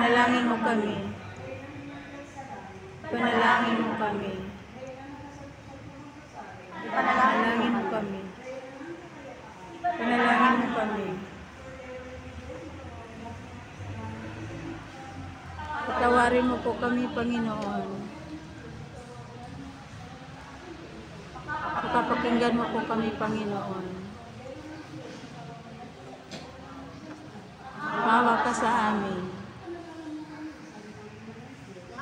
Panalangin mo kami. Panalangin mo kami. Panalangin mo kami. Panalangin mo kami. Patawarin mo po kami, Panginoon. Pakapakinggan mo po kami, Panginoon. Maawa ka sa amin.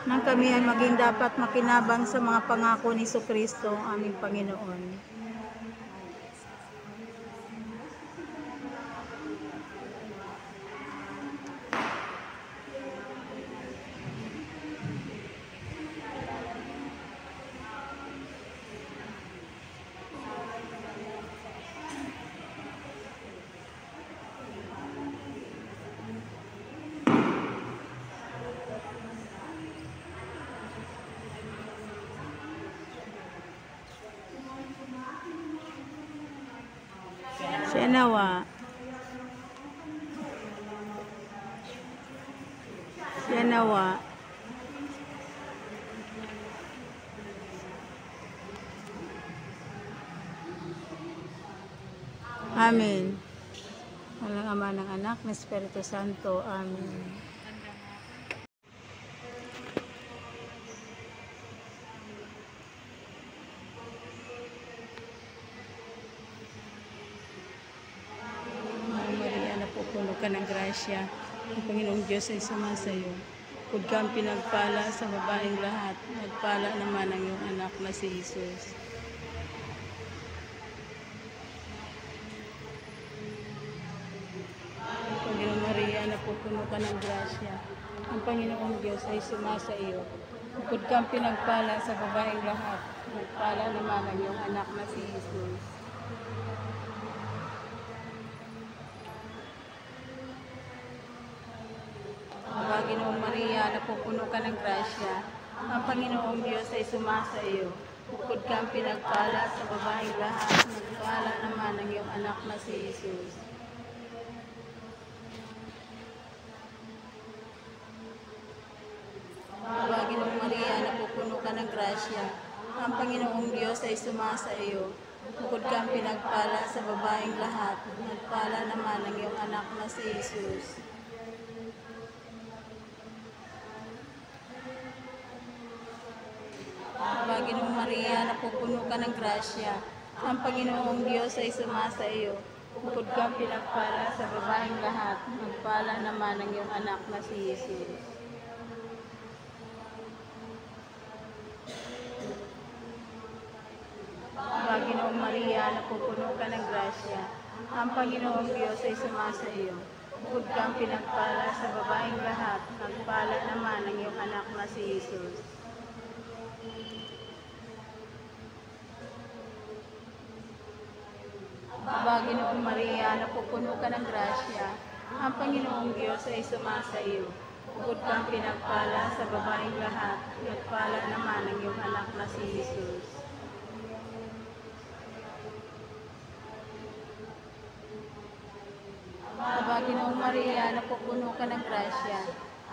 Nang kami ay maging dapat makinabang sa mga pangako ni Jesucristo, aming Panginoon. Siya nawa. Siya nawa. Amen. Walang Ama ng Anak ng Espiritu Santo. Amen. Puno ka ng grasya. Ang Panginoong Diyos ay sumasayo. Bukod kang pinagpala sa babaeng lahat. Nagpala naman ang iyong anak na si Jesus. Panginoong Maria, napupuno ka ng grasya. Ang Panginoong Diyos ay sumasayo. Bukod kang pinagpala sa babaeng lahat. Nagpala naman ang iyong anak na si Jesus. Ginoong Maria, napupuno ka ng grasya. Ang Panginoong Diyos ay sumasa iyo. Bukod kang pinagpala sa babaeng lahat, nagpala naman ang iyong anak na si Jesus. Ginoong Maria, napupuno ka ng grasya. Ang Panginoong Diyos ay sumasa iyo. Bukod kang pinagpala sa babaeng lahat, nagpala naman ang iyong anak na si Jesus. Ginoong Maria, napupuno ka ng grasya. Ang Panginoong Diyos ay sumasa iyo. Bukod kang pinagpala sa babaeng lahat, nagpala naman ang iyong anak na si Jesus. Ginoong Maria, napupuno ka ng grasya. Ang Panginoong Diyos ay sumasa iyo. Bukod kang pinagpala sa babaeng lahat, nagpala naman ang iyong anak na si Jesus. Ginoong Maria, napupuno ka ng grasya. Ang Panginoong Diyos ay sumasa iyo. Bukod kang pinagpala sa babaeng lahat, nagpala naman ang iyong anak na si Jesus. Ginoong Maria, napupuno ka ng grasya.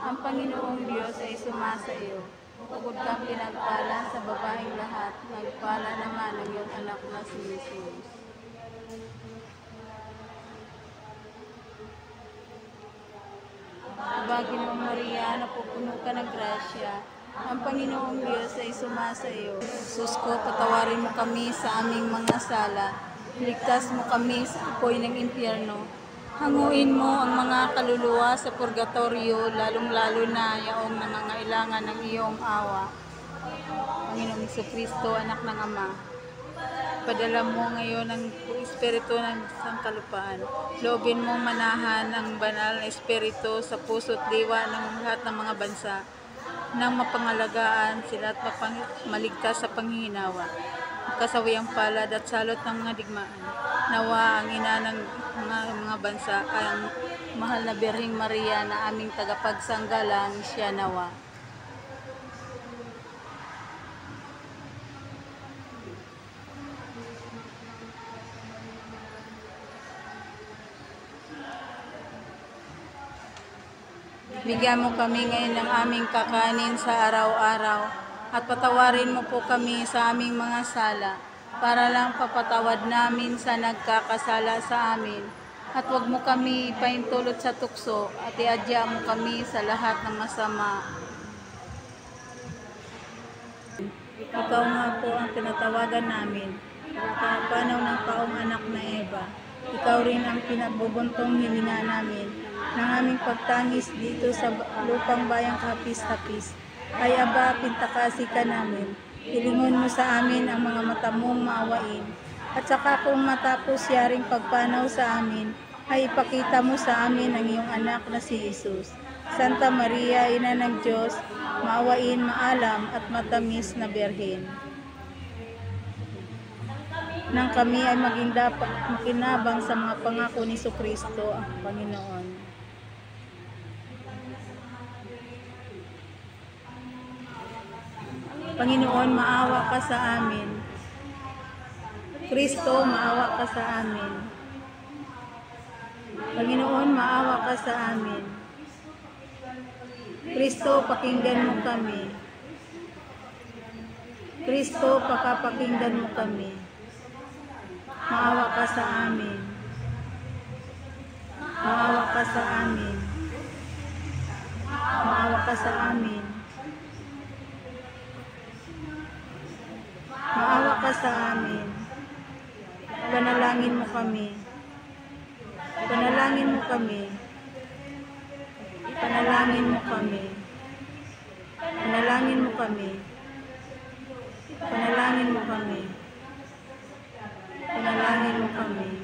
Ang Panginoong Diyos ay sumasa iyo. Bukod kang pinagpala sa babaeng lahat, nagpala naman ang iyong anak na si Jesus. Ginoong Maria, napupuno ka ng grasya. Ang Panginoong Diyos ay sumasa iyo. Sus ko, patawarin mo kami sa aming mga sala. Ligtas mo kami sa apoy ng impyerno. Hanguin mo ang mga kaluluwa sa purgatorio, lalong-lalo na yaong nangangailangan ng iyong awa. Panginoong Jesucristo, anak ng Ama, padala mo ngayon ang Espiritu ng sangkalupaan. Loobin mong manahan ang banal na Espiritu sa puso't diwa ng lahat ng mga bansa, nang mapangalagaan sila at maligtas sa panghihinawa, kasawiyang palad at salot ng mga digmaan. Nawa ang ina ng mga bansa, ang mahal na Birheng Maria na aming tagapagsanggalang, siya nawa. Bigyan mo kami ngayon ng aming kakanin sa araw-araw at patawarin mo po kami sa aming mga sala para lang papatawad namin sa nagkakasala sa amin. At huwag mo kami paintulot sa tukso at iadya mo kami sa lahat ng masama. Ikaw nga po ang tinatawagan namin, kapanaw ng taong anak na Eva. Ikaw rin ang pinagbubuntong hilinga namin ng aming pagtangis dito sa lupang bayang kahapis-hapis. Ay Aba, pintakasi ka namin. Hilingon mo sa amin ang mga mata mong maawain. At saka kung matapos yaring pagpanaw sa amin, ay ipakita mo sa amin ang iyong anak na si Jesus. Santa Maria, Ina ng Diyos, maawain, maalam at matamis na Birhen. Nang kami ay maging dapat makinabang sa mga pangako ni Kristo ang Panginoon. Panginoon, maawa ka sa amin. Kristo, maawa ka sa amin. Panginoon, maawa ka sa amin. Kristo, pakinggan mo kami. Kristo, pakapakinggan mo kami. Maawa ka sa amin. Maawa ka sa amin. Maawa ka sa amin. Maawa ka sa amin. Panalangin mo kami. Panalangin mo kami. Panalangin mo kami. Panalangin mo kami. Panalangin mo kami. Panalangin mo kami.